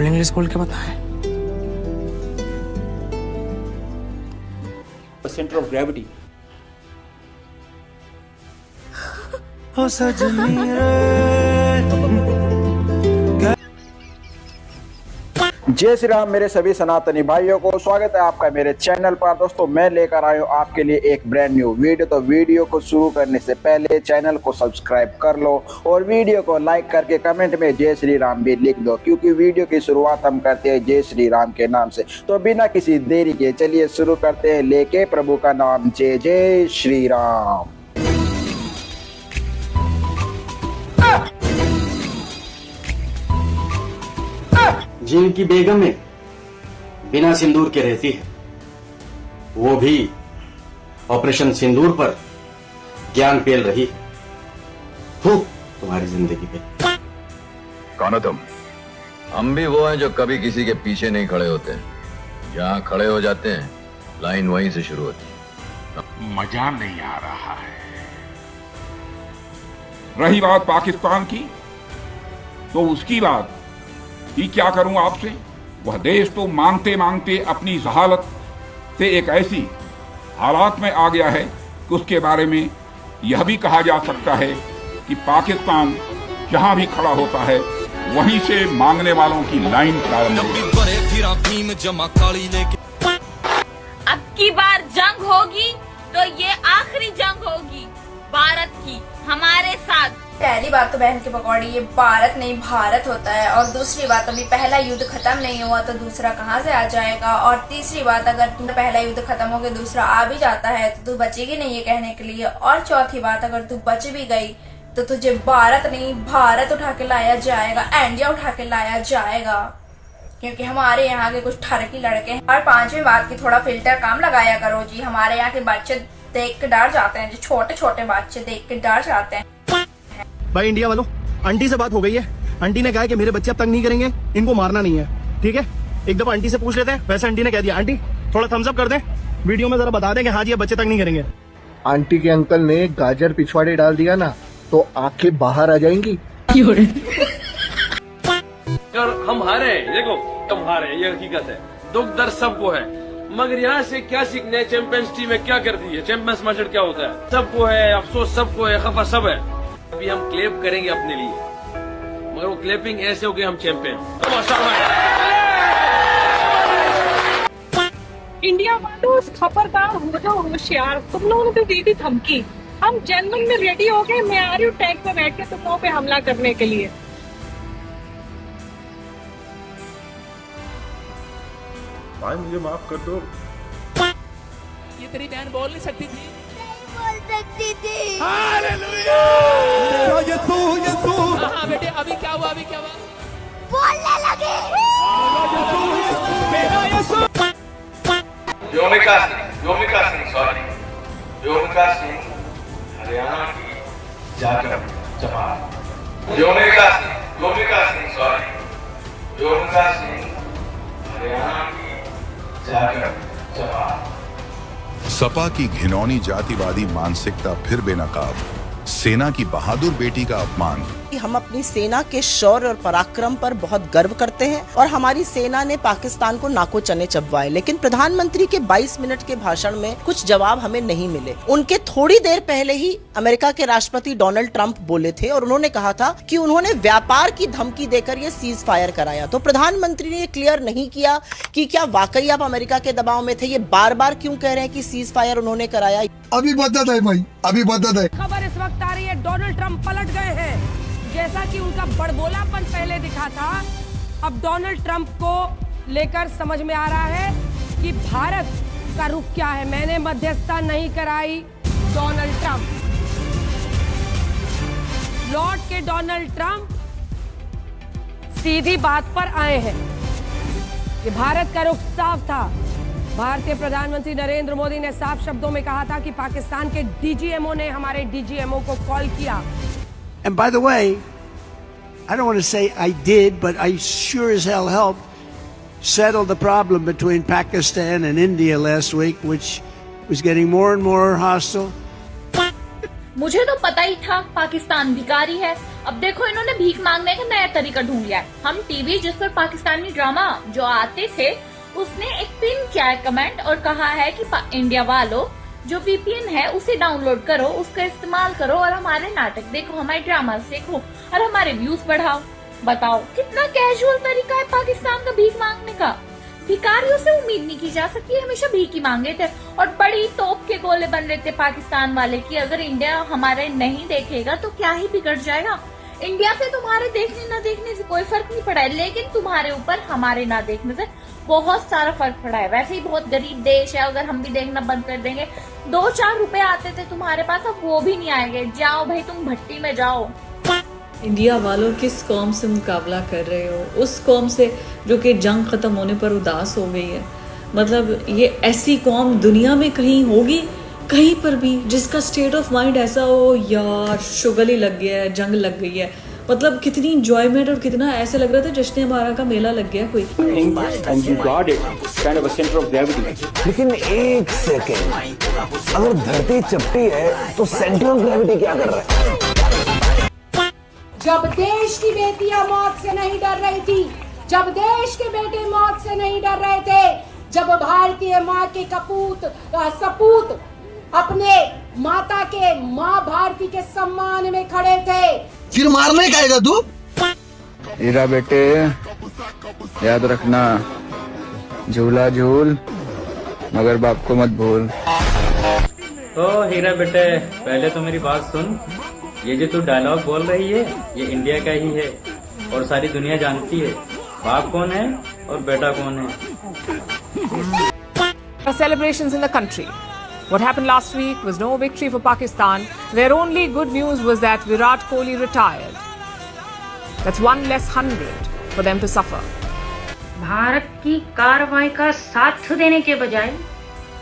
Full English बोल के बताएं। Centre of gravity. ओ सजनी रे। जय श्री राम मेरे सभी सनातनी भाइयों को स्वागत है आपका मेरे चैनल पर। दोस्तों मैं लेकर आया हूँ आपके लिए एक ब्रांड न्यू वीडियो। तो वीडियो को शुरू करने से पहले चैनल को सब्सक्राइब कर लो और वीडियो को लाइक करके कमेंट में जय श्री राम भी लिख दो, क्योंकि वीडियो की शुरुआत हम करते हैं जय श्री राम के नाम से। तो बिना किसी देरी के चलिए शुरू करते हैं लेके प्रभु का नाम। जय जय श्री राम। जिनकी बेगमें बिना सिंदूर के रहती है, वो भी ऑपरेशन सिंदूर पर ज्ञान पेल रही है। खूब तुम्हारी जिंदगी पे। कौन हो तुम? हम भी वो हैं जो कभी किसी के पीछे नहीं खड़े होते। जहाँ खड़े हो जाते हैं लाइन वहीं से शुरू होती है। मजा नहीं आ रहा है। रही बात पाकिस्तान की, तो उसकी बात ही क्या करूं आपसे। वह देश तो मांगते मांगते अपनी जहालत से एक ऐसी हालात में आ गया है कि उसके बारे में यह भी कहा जा सकता है कि पाकिस्तान जहां भी खड़ा होता है वहीं से मांगने वालों की लाइन प्रारंभ होती है। अब की बार जंग होगी तो ये आखिरी जंग होगी भारत की हमारे साथ। पहली बात तो बहन की पकौड़ी, ये भारत नहीं भारत होता है। और दूसरी बात, अभी पहला युद्ध खत्म नहीं हुआ तो दूसरा कहाँ से आ जाएगा। और तीसरी बात, अगर पहला युद्ध खत्म हो गया दूसरा आ भी जाता है तो तू बचेगी नहीं ये कहने के लिए। और चौथी बात, अगर तू बच भी गई तो तुझे भारत नहीं भारत उठा के लाया जाएगा, इंडिया उठा के लाया जाएगा, क्योंकि हमारे यहाँ के कुछ ठरकी लड़के हैं। और पांचवी बात की थोड़ा फिल्टर काम लगाया करो जी। हमारे यहाँ के बच्चे देख के डर जाते हैं, जो छोटे छोटे बच्चे देख के डर जाते हैं। भाई इंडिया वालों, आंटी से बात हो गई है। आंटी ने कहा है कि मेरे बच्चे अब तंग नहीं करेंगे, इनको मारना नहीं है, ठीक है। एक दफा आंटी से पूछ लेते हैं। वैसे आंटी ने कह दिया। आंटी थोड़ा थम्स अप कर दें, वीडियो में जरा बता दें कि हाँ जी अब बच्चे तंग नहीं करेंगे। आंटी के अंकल ने गाजर पिछवाड़े डाल दिया ना तो आंखें बाहर आ जाएंगी। हम हारे, देखो हम हारे, ये हकीकत है। दुख दर्द सबको है, मगर यहाँ से क्या सीखने है। चैंपियंस टीम में क्या कर दी है, चैंपियंस मास्टर क्या होता है। सबको है अफसोस, सबको है खफा, सब है। अभी हम क्लेप करेंगे अपने लिए, मगर वो क्लेपिंग ऐसे हो कि हम चैंपियन। इंडिया वालों खबरदार हो जाओ, होशियार। तुम लोगों ने तो दी थी धमकी, हम जनरल में रेडी हो गए। मैं आ रही हूँ टैंक में बैठ के तुम लोगों पे हमला करने के लिए। भाई मुझे माफ कर दो। ये तेरी बहन बोल नहीं सकती थी? बोल सकती थी। हालेलुया। हाँ बेटे, अभी क्या हुआ? अभी क्या हुआ? बोलने लगे। व्योमिका सिंह हरियाणा की जाकर जवाब। व्योमिका सिंह हरियाणा की जाकर जवाब। सपा की घिनौनी जातिवादी मानसिकता फिर बेनकाब। सेना की बहादुर बेटी का अपमान। हम अपनी सेना के शौर्य और पराक्रम पर बहुत गर्व करते हैं और हमारी सेना ने पाकिस्तान को नाको चने चबवाए, लेकिन प्रधानमंत्री के 22 मिनट के भाषण में कुछ जवाब हमें नहीं मिले। उनके थोड़ी देर पहले ही अमेरिका के राष्ट्रपति डोनाल्ड ट्रंप बोले थे और उन्होंने कहा था कि उन्होंने व्यापार की धमकी देकर ये सीज फायर कराया। तो प्रधानमंत्री ने ये क्लियर नहीं किया कि क्या वाकई आप अमेरिका के दबाव में थे। ये बार बार क्यों कह रहे हैं कि सीज फायर उन्होंने कराया। अभी बदत है भाई, अभी बदत है। खबर इस वक्त आ रही है, डोनाल्ड ट्रंप पलट गए हैं। जैसा कि उनका बड़बोलापन पहले दिखा था, अब डोनाल्ड ट्रंप को लेकर समझ में आ रहा है कि भारत का रुख क्या है। मैंने मध्यस्थता नहीं कराई, डोनाल्ड ट्रंप। लौट के डोनाल्ड ट्रंप सीधी बात पर आए हैं कि भारत का रुख साफ था। भारतीय प्रधानमंत्री नरेंद्र मोदी ने साफ शब्दों में कहा था कि पाकिस्तान के डीजीएमओ ने हमारे डीजीएमओ को कॉल किया। And by the way, I don't want to say I did, but I sure as hell helped settle the problem between Pakistan and India last week, which was getting more and more hostile. मुझे तो पता ही था पाकिस्तान भिखारी है। अब देखो इन्होंने भीख मांगने का नया तरीका ढूंढ लिया है। हम टीवी जिस पर पाकिस्तानी ड्रामा जो आते थे उसने एक पिन किया है कमेंट और कहा है कि इंडिया वालों जो VPN है उसे डाउनलोड करो, उसका इस्तेमाल करो और हमारे नाटक देखो, हमारे ड्रामा देखो और हमारे व्यूज बढ़ाओ। बताओ कितना कैजुअल तरीका है पाकिस्तान का भीख मांगने का। भिखारियों से उम्मीद नहीं की जा सकती, हमेशा भीख ही मांगे थे और बड़ी तोप के गोले बन रहे थे पाकिस्तान वाले कि अगर इंडिया हमारे नहीं देखेगा तो क्या ही बिगड़ जाएगा। इंडिया पे तुम्हारे देखने न देखने से कोई फर्क नहीं पड़ा है, लेकिन तुम्हारे ऊपर हमारे ना देखने से बहुत सारा फर्क पड़ा है। वैसे ही बहुत गरीब देश है, अगर हम भी देखना बंद कर देंगे 2-4 रुपए आते थे तुम्हारे पास, अब वो भी नहीं आएंगे। जाओ भाई तुम भट्टी में जाओ। इंडिया वालों किस कौम से मुकाबला कर रहे हो? उस कौम से जो कि जंग खत्म होने पर उदास हो गई है। मतलब ये ऐसी कौम दुनिया में कहीं होगी, कहीं पर भी, जिसका स्टेट ऑफ माइंड ऐसा हो यार शुगर ही लग गया है, जंग लग गई है। मतलब कितनी इंजॉयमेंट और कितना ऐसे लग रहा था जश्न हमारा का मेला लग गया कोई। लेकिन एक सेकेंड, अगर धरती चपटी है तो सेंटर ऑफ ग्रेविटी क्या कर रहा है? जब देश की बेटियां मौत से नहीं डर रही थी, जब देश के बेटे मौत से नहीं डर रहे थे, जब भारतीय माँ के सपूत अपने माता के माँ भारती के सम्मान में खड़े थे, फिर मारने का आएगा तू? हीरा बेटे याद रखना, झूला झूल मगर बाप को मत भूल। तो हीरा बेटे पहले तो मेरी बात सुन, ये जो तू डायलॉग बोल रही है ये इंडिया का ही है और सारी दुनिया जानती है बाप कौन है और बेटा कौन है। Celebrations in the country. What happened last week was no victory for Pakistan, where only good news was that Virat Kohli retired. That's one less 100 for them to suffer. Bharat की कार्रवाई का साथ देने के बजाय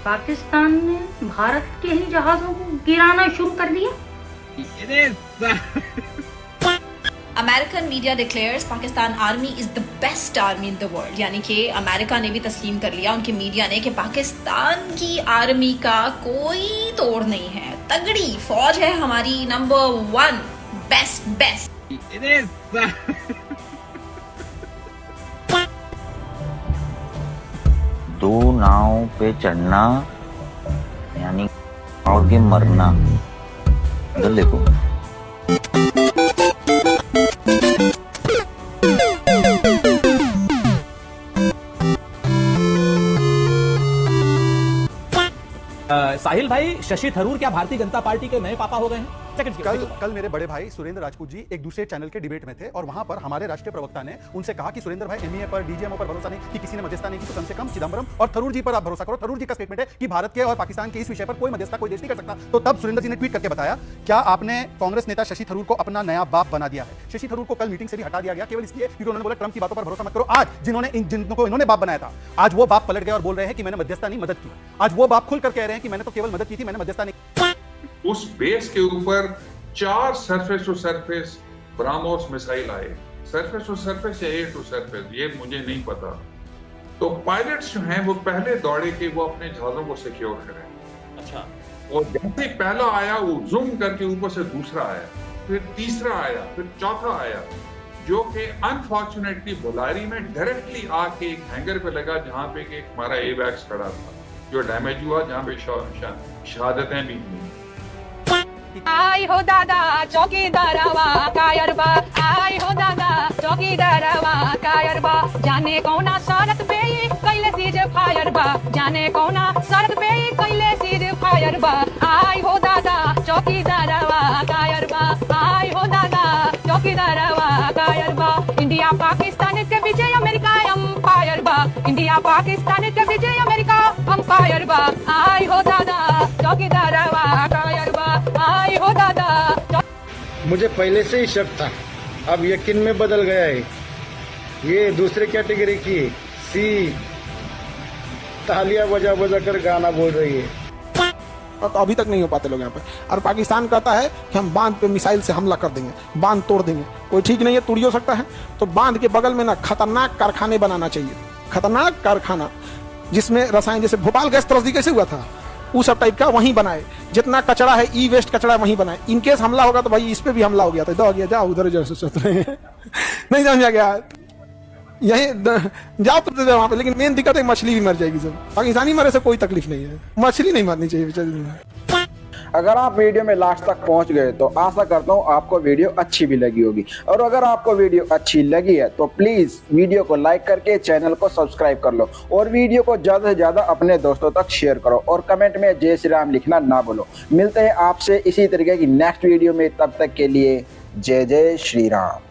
पाकिस्तान ने भारत के ही जहाजों को गिराना शुरू कर दिया। American media declares Pakistan army is the best army in the world. यानी कि अमेरिका ने भी तस्लीम कर लिया, उनकी मीडिया ने, कि पाकिस्तान की आर्मी का कोई तोड़ नहीं है, तगड़ी फौज है हमारी, नंबर 1 बेस्ट। दो नाव पे चढ़ना यानी आगे मरना। इधर देखो। साहिल भाई, शशि थरूर क्या भारतीय जनता पार्टी के नए पापा हो गए हैं? कल मेरे बड़े भाई सुरेंद्र राजपूत जी एक दूसरे चैनल के डिबेट में थे और वहां पर हमारे राष्ट्रीय प्रवक्ता ने उनसे कहा कि सुरेंद्र भाई एमईए पर, डीजीएमओ पर भरोसा नहीं कि किसी ने मध्यस्थता नहीं की, तो कम से कम चिदंबरम और थरूर जी पर आप भरोसा करो। थरूर जी का स्टेटमेंट है कि भारत के और पाकिस्तान के इस विषय पर कोई मध्यस्थता कोई देश नहीं कर सकता। तो तब सुरेंद्र जी ने ट्वीट करके बताया, क्या आपने कांग्रेस नेता शशि थरूर को अपना नया बाप बना दिया है? शशि थरूर को कल मीटिंग से भी हटा दिया गया केवल इसलिए क्योंकि उन्होंने बोला ट्रंप की बातों पर भरोसा मत करो। आज जिनको इन्होंने बाप बनाया था, आज वो बाप पलट गए और बोल रहे हैं कि मैंने मध्यस्थता नहीं मदद की। आज वो बाप खुलकर कह रहे हैं कि मैंने तो केवल मदद की थी, मैंने मध्यस्थता नहीं। उस बेस के ऊपर 4 surface to surface BrahMos missile आए, सरफेस टू सरफेस या एयर टू सरफेस, ये मुझे नहीं पता। तो पायलट्स जो हैं वो पहले दौड़े कि वो अपने जहाजों को सिक्योर करें। अच्छा। और जैसे पहला आया वो जूम करके ऊपर से दूसरा आया, फिर तीसरा आया, फिर चौथा आया, जो कि अनफॉर्चुनेटली बुलारी में डायरेक्टली आके एक हैंगर पे लगा जहां पे एक हमारा एवैक्स खड़ा था जो डैमेज हुआ, जहां पे शहादतें भी हुई। आई हो दादा चौकीदारवा कायरबा, आई हो दादा चौकीदारवा कायरबा, जाने कौना शरत पे कैले सीज फायरबा, जाने कौना शरत पे कैले सीज फायरबा, आई हो दादा चौकीदारवा कायरबा, आई हो दादा चौकीदारवा कायरबा। इंडिया पाकिस्तान के विजय अमेरिका अंपायर बा, इंडिया पाकिस्तान के विजय अमेरिका अंपायर बा, आई हो दादा चौकीदारवा कायर बा, आई हो दादा। मुझे पहले से ही शक था, अब यकीन में बदल गया है। ये दूसरे कैटेगरी की सी तालियां बजा बजा कर गाना बोल रही है। तो अभी तक नहीं हो पाते लोग यहाँ पे। और पाकिस्तान कहता है कि हम बांध पे मिसाइल से हमला कर देंगे, बांध तोड़ देंगे। कोई ठीक नहीं है, तोड़ हो सकता है। तो बांध के बगल में ना खतरनाक कारखाने बनाना चाहिए, खतरनाक कारखाना जिसमें रसायन, जैसे भोपाल गैस त्रसदी कैसे हुआ था, उस सब टाइप का वहीं बनाए, जितना कचरा है ई वेस्ट कचरा वहीं बनाए। इनकेस हमला होगा तो भाई इस पे भी हमला हो गया था, हो गया जाओ उधर जैसे सोच रहे हैं नहीं समझा गया, यही जाओ तो वहां पे। लेकिन मेन दिक्कत है मछली भी मर जाएगी सब, पाकिस्तानी मरे से कोई तकलीफ नहीं है, मछली नहीं मरनी चाहिए। अगर आप वीडियो में लास्ट तक पहुंच गए तो आशा करता हूं आपको वीडियो अच्छी भी लगी होगी, और अगर आपको वीडियो अच्छी लगी है तो प्लीज वीडियो को लाइक करके चैनल को सब्सक्राइब कर लो, और वीडियो को ज्यादा से ज्यादा अपने दोस्तों तक शेयर करो, और कमेंट में जय श्री राम लिखना ना भूलो। मिलते हैं आपसे इसी तरीके की नेक्स्ट वीडियो में, तब तक के लिए जय जय श्री राम।